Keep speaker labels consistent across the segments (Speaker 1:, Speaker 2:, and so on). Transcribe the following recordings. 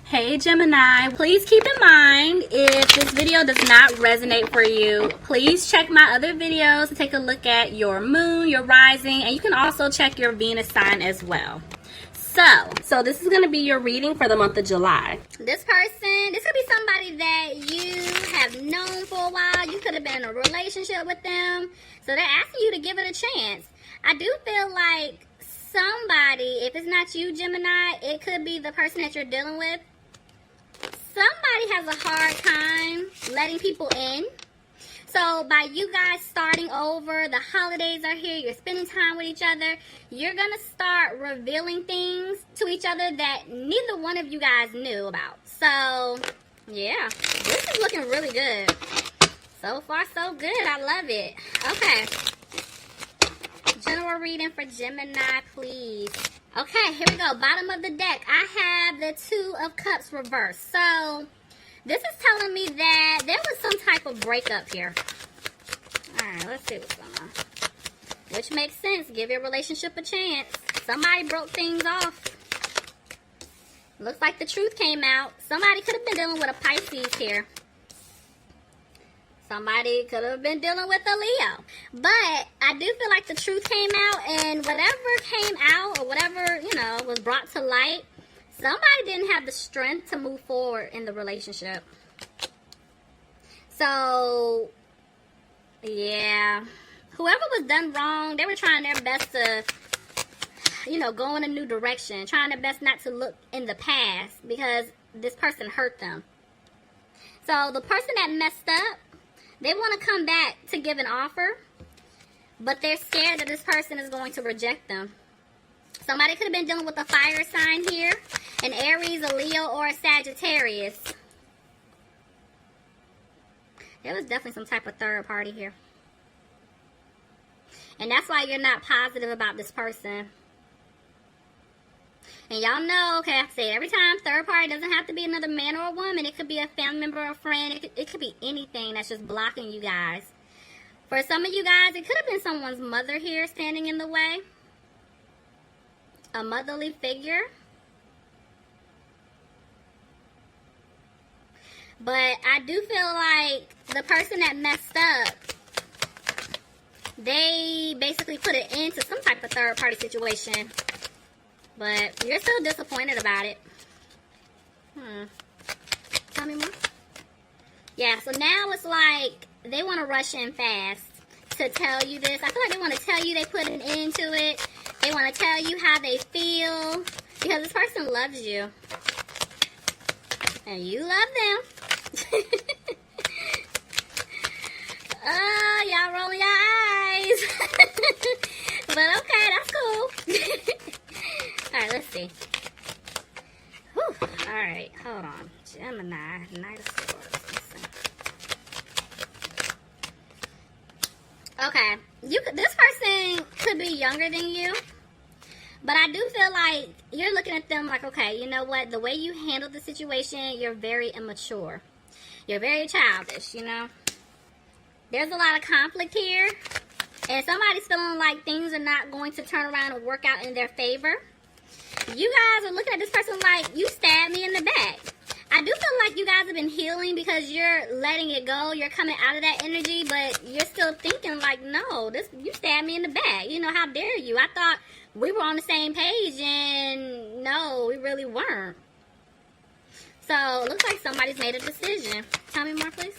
Speaker 1: Hey Gemini, please keep in mind if this video does not resonate for you, please check my other videos to take a look at your moon, your rising, and you can also check your Venus sign as well. So this is going to be your reading for the month of July. This could be somebody that you have known for a while. You could have been in a relationship with them. So they're asking you to give it a chance. I do feel like somebody, if it's not you, Gemini, it could be the person that you're dealing with. Somebody has a hard time letting people in. So by you guys starting over, the holidays are here, you're spending time with each other, you're going to start revealing things to each other that neither one of you guys knew about. So, yeah, this is looking really good. So far, so good. I love it. Okay. General reading for Gemini, please. Okay, here we go. Bottom of the deck, I have the Two of Cups reversed. So, this is telling me that there was some type of breakup here. Alright, let's see what's going on. Which makes sense. Give your relationship a chance. Somebody broke things off. Looks like the truth came out. Somebody could have been dealing with a Pisces here. Somebody could have been dealing with a Leo. But I do feel like the truth came out, and whatever came out or whatever, was brought to light, somebody didn't have the strength to move forward in the relationship. So, yeah. Whoever was done wrong, they were trying their best to, go in a new direction. Trying their best not to look in the past because this person hurt them. So, the person that messed up, they want to come back to give an offer, but they're scared that this person is going to reject them. Somebody could have been dealing with a fire sign here, an Aries, a Leo, or a Sagittarius. There was definitely some type of third party here. And that's why you're not positive about this person. And y'all know, okay, I say every time, third party doesn't have to be another man or a woman. It could be a family member or a friend. It could be anything that's just blocking you guys. For some of you guys, it could have been someone's mother here standing in the way. A motherly figure. But I do feel like the person that messed up, they basically put an end to some type of third party situation. But you're still disappointed about it. Tell me more. Yeah, so now it's like they want to rush in fast to tell you this. I feel like they want to tell you they put an end to it. They want to tell you how they feel. Because this person loves you. And you love them. Oh, y'all rolling your eyes. But okay, that's cool. Alright, let's see. Whew. Alright, hold on. Gemini, Knight of Swords. Okay, this person could be younger than you, but I do feel like you're looking at them like, okay, you know what? The way you handle the situation, you're very immature. You're very childish, There's a lot of conflict here, and somebody's feeling like things are not going to turn around and work out in their favor. You guys are looking at this person like, you stabbed me in the back. I do feel like you guys have been healing because you're letting it go. You're coming out of that energy, but you're still thinking like, no, you stabbed me in the back. How dare you? I thought we were on the same page, and no, we really weren't. So, it looks like somebody's made a decision. Tell me more, please.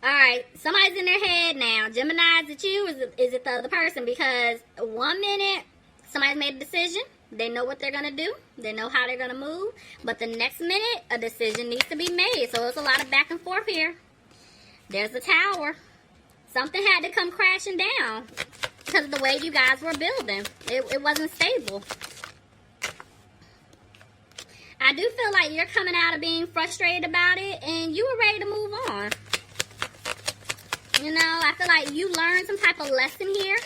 Speaker 1: Alright, somebody's in their head now. Gemini, is it you or is it the other person? Because 1 minute, somebody's made a decision. They know what they're going to do. They know how they're going to move. But the next minute, a decision needs to be made. So it's a lot of back and forth here. There's the Tower. Something had to come crashing down because of the way you guys were building. It wasn't stable. I do feel like you're coming out of being frustrated about it and you were ready to move on. I feel like you learned some type of lesson here.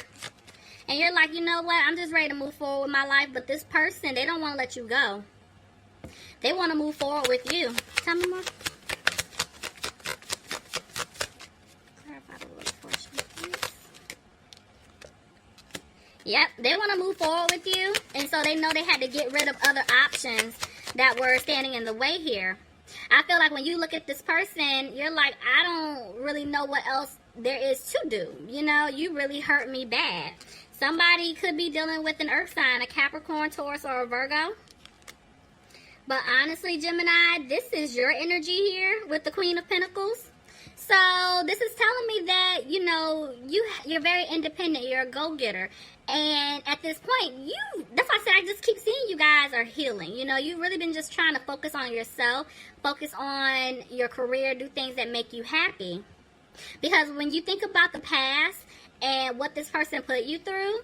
Speaker 1: And you're like, you know what? I'm just ready to move forward with my life. But this person, they don't want to let you go. They want to move forward with you. Tell me more. Clarify the little portion, please. Yep, they want to move forward with you. And so they know they had to get rid of other options that were standing in the way here. I feel like when you look at this person, you're like, I don't really know what else there is to do. You know, you really hurt me bad. Somebody could be dealing with an earth sign, a Capricorn, Taurus, or a Virgo. But honestly, Gemini, this is your energy here with the Queen of Pentacles. So this is telling me that, you know, you're very independent. You're a go-getter. And at this point, that's why I said I just keep seeing you guys are healing. You know, you've really been just trying to focus on yourself, focus on your career, do things that make you happy. Because when you think about the past and what this person put you through,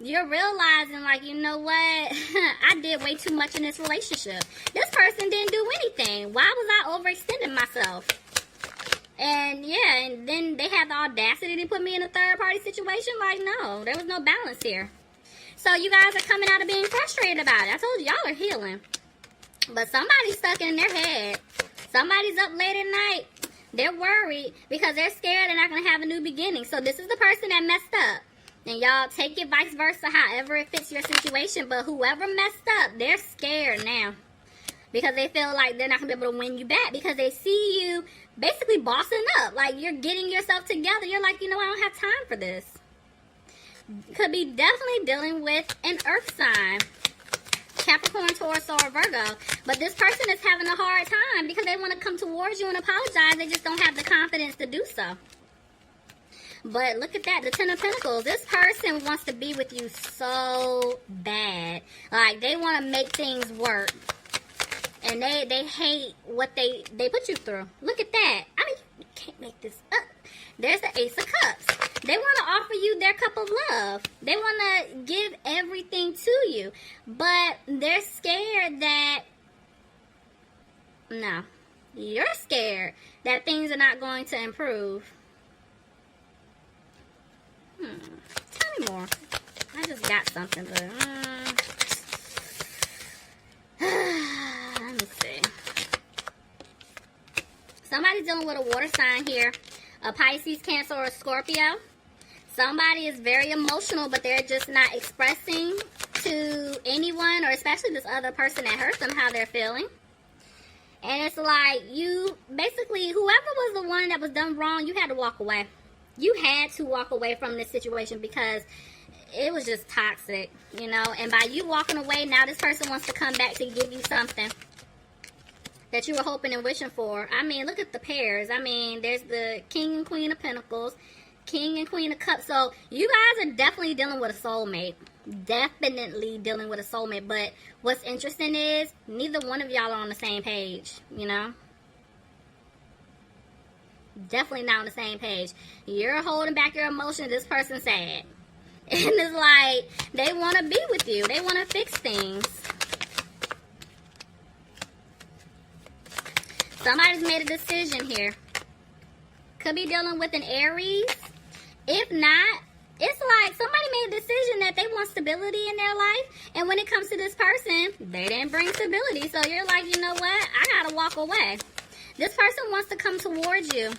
Speaker 1: you're realizing, like, you know what? I did way too much in this relationship. This person didn't do anything. Why was I overextending myself? And yeah, and then they had the audacity to put me in a third-party situation. Like, no, there was no balance here. So you guys are coming out of being frustrated about it. I told you, y'all are healing. But somebody's stuck in their head. Somebody's up late at night. They're worried because they're scared they're not going to have a new beginning. So this is the person that messed up. And y'all take it vice versa, however it fits your situation. But whoever messed up, they're scared now. Because they feel like they're not going to be able to win you back. Because they see you basically bossing up. Like, you're getting yourself together. You're like, you know, I don't have time for this. Could be definitely dealing with an earth sign. Capricorn, Taurus, or Virgo. But this person is having a hard time because they want to come towards you and apologize. They just don't have the confidence to do so. But look at that, the Ten of Pentacles. This person wants to be with you so bad. Like, they want to make things work. And they hate what they put you through. Look at that. I mean, you can't make this up. There's the Ace of Cups. They want to offer you their cup of love. They want to give everything to you. But they're scared that... No. You're scared that things are not going to improve. Tell me more. I just got something, but... let me see. Somebody's dealing with a water sign here. A Pisces, Cancer, or a Scorpio. Somebody is very emotional, but they're just not expressing to anyone, or especially this other person that hurt them, how they're feeling. And it's like, you, basically, whoever was the one that was done wrong, you had to walk away. You had to walk away from this situation because it was just toxic, you know. And by you walking away, now this person wants to come back to give you something that you were hoping and wishing for. I mean, look at the pairs. I mean, there's the King and Queen of Pentacles, King and Queen of Cups. So you guys are definitely dealing with a soulmate. Definitely dealing with a soulmate. But what's interesting is neither one of y'all are on the same page, you know. Definitely not on the same page. You're holding back your emotions. This person's sad. And it's like, they want to be with you. They want to fix things. Somebody's made a decision here. Could be dealing with an Aries. If not, it's like somebody made a decision that they want stability in their life. And when it comes to this person, they didn't bring stability. So you're like, you know what? I got to walk away. This person wants to come towards you,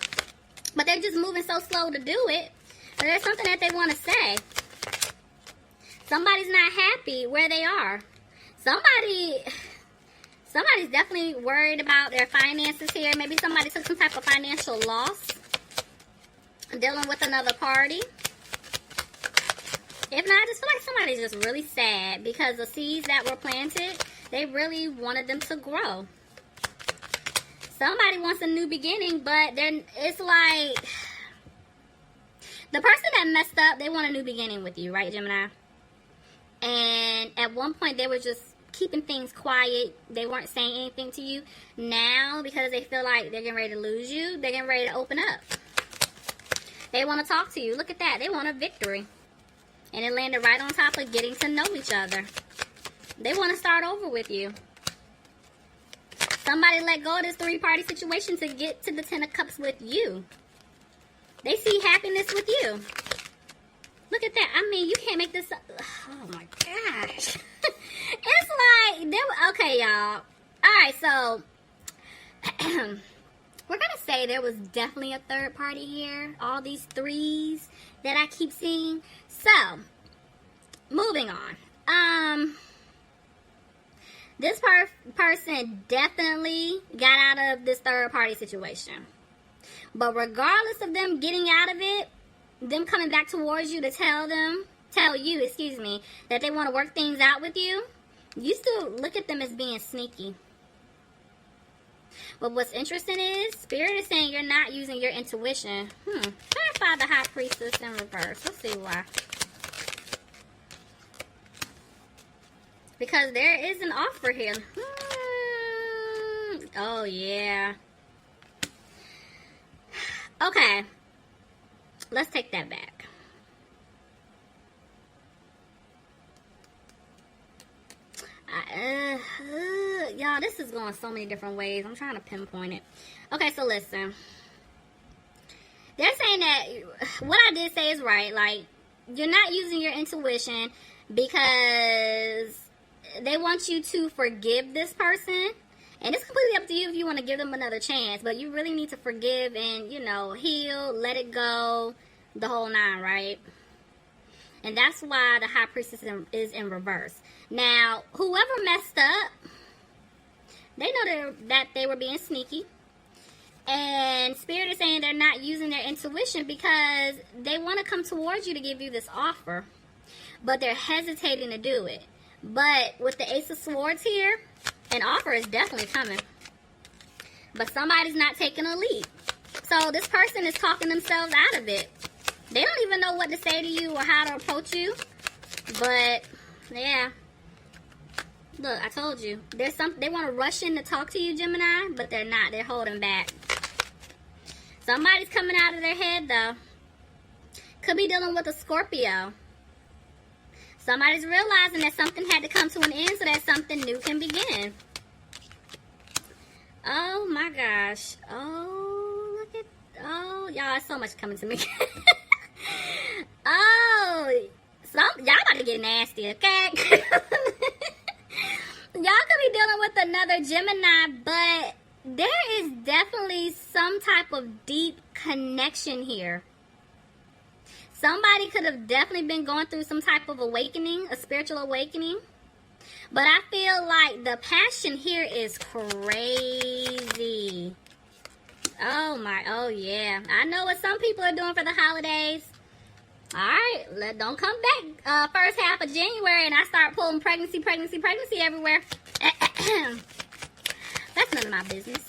Speaker 1: but they're just moving so slow to do it. But there's something that they want to say. Somebody's not happy where they are. Somebody's definitely worried about their finances here. Maybe somebody took some type of financial loss. Dealing with another party. If not, I just feel like somebody's just really sad because the seeds that were planted, they really wanted them to grow. Somebody wants a new beginning, but then it's like the person that messed up, they want a new beginning with you, right, Gemini? And at one point, they were just keeping things quiet. They weren't saying anything to you. Now, because they feel like they're getting ready to lose you, they're getting ready to open up. They want to talk to you. Look at that. They want a victory. And it landed right on top of getting to know each other. They want to start over with you. Somebody let go of this three-party situation to get to the Ten of Cups with you. They see happiness with you. Look at that. I mean, you can't make this up. Oh, my gosh. It's like, okay, y'all. All right, so we're going to say there was definitely a third party here. All these threes that I keep seeing. So, moving on. This person definitely got out of this third party situation. But regardless of them getting out of it, them coming back towards you to tell you, that they want to work things out with you, you still look at them as being sneaky. But what's interesting is, Spirit is saying you're not using your intuition. Clarify the High Priestess in reverse. Let's see why. Because there is an offer here. Oh, yeah. Okay. Let's take that back. Y'all, this is going so many different ways. I'm trying to pinpoint it. Okay, so listen. They're saying that what I did say is right. Like, you're not using your intuition because they want you to forgive this person. And it's completely up to you if you want to give them another chance. But you really need to forgive and, heal, let it go, the whole nine, right? And that's why the High Priestess is in reverse. Now, whoever messed up, they know that they were being sneaky. And Spirit is saying they're not using their intuition because they want to come towards you to give you this offer. But they're hesitating to do it. But with the Ace of Swords here, an offer is definitely coming. But somebody's not taking a leap. So this person is talking themselves out of it. They don't even know what to say to you or how to approach you. But, yeah. Look, I told you. They want to rush in to talk to you, Gemini, but they're not. They're holding back. Somebody's coming out of their head, though. Could be dealing with a Scorpio. Somebody's realizing that something had to come to an end so that something new can begin. Oh, my gosh. Oh, look at... Oh, y'all, so much coming to me. Oh, y'all about to get nasty, okay? Y'all could be dealing with another Gemini, but there is definitely some type of deep connection here. Somebody could have definitely been going through some type of awakening, a spiritual awakening. But I feel like the passion here is crazy. Oh yeah. I know what some people are doing for the holidays. Alright, don't come back first half of January and I start pulling pregnancy everywhere. That's none of my business.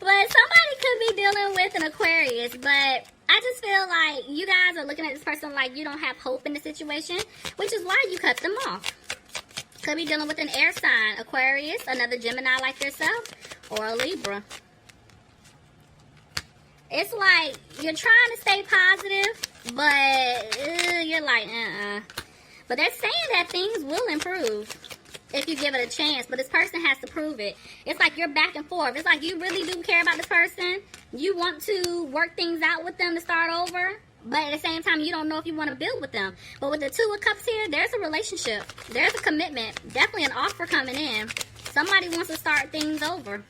Speaker 1: But somebody could be dealing with an Aquarius, but I just feel like you guys are looking at this person like you don't have hope in the situation, which is why you cut them off. Could be dealing with an air sign, Aquarius, another Gemini like yourself, or a Libra. It's like you're trying to stay positive, but you're like, But they're saying that things will improve if you give it a chance, but this person has to prove it. It's like you're back and forth. It's like you really do care about this person. You want to work things out with them to start over, but at the same time, you don't know if you want to build with them. But with the Two of Cups here, there's a relationship. There's a commitment. Definitely an offer coming in. Somebody wants to start things over.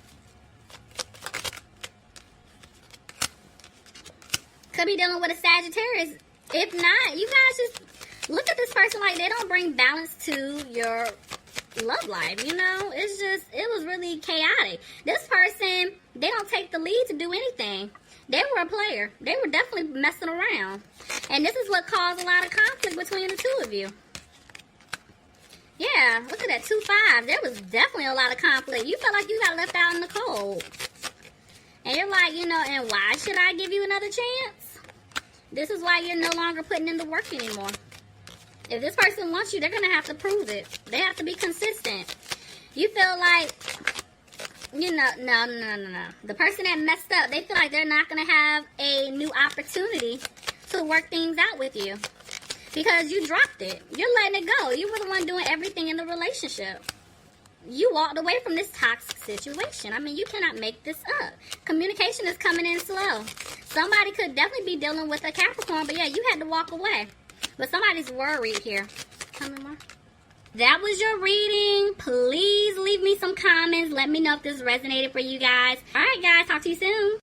Speaker 1: Could be dealing with a Sagittarius. If not, you guys just look at this person like they don't bring balance to your love life, it was really chaotic. This person, they don't take the lead to do anything. They were a player. They were definitely messing around. And this is what caused a lot of conflict between the two of you. Yeah, look at that, 2-5. There was definitely a lot of conflict. You felt like you got left out in the cold. And you're like, and why should I give you another chance? This is why you're no longer putting in the work anymore. If this person wants you, they're going to have to prove it. They have to be consistent. You feel like, no. The person that messed up, they feel like they're not going to have a new opportunity to work things out with you. Because you dropped it. You're letting it go. You were the one doing everything in the relationship. You walked away from this toxic situation. I mean, you cannot make this up. Communication is coming in slow. Somebody could definitely be dealing with a Capricorn, but yeah, you had to walk away. But somebody's worried here. Tell me more. That was your reading. Please leave me some comments. Let me know if this resonated for you guys. All right, guys. Talk to you soon.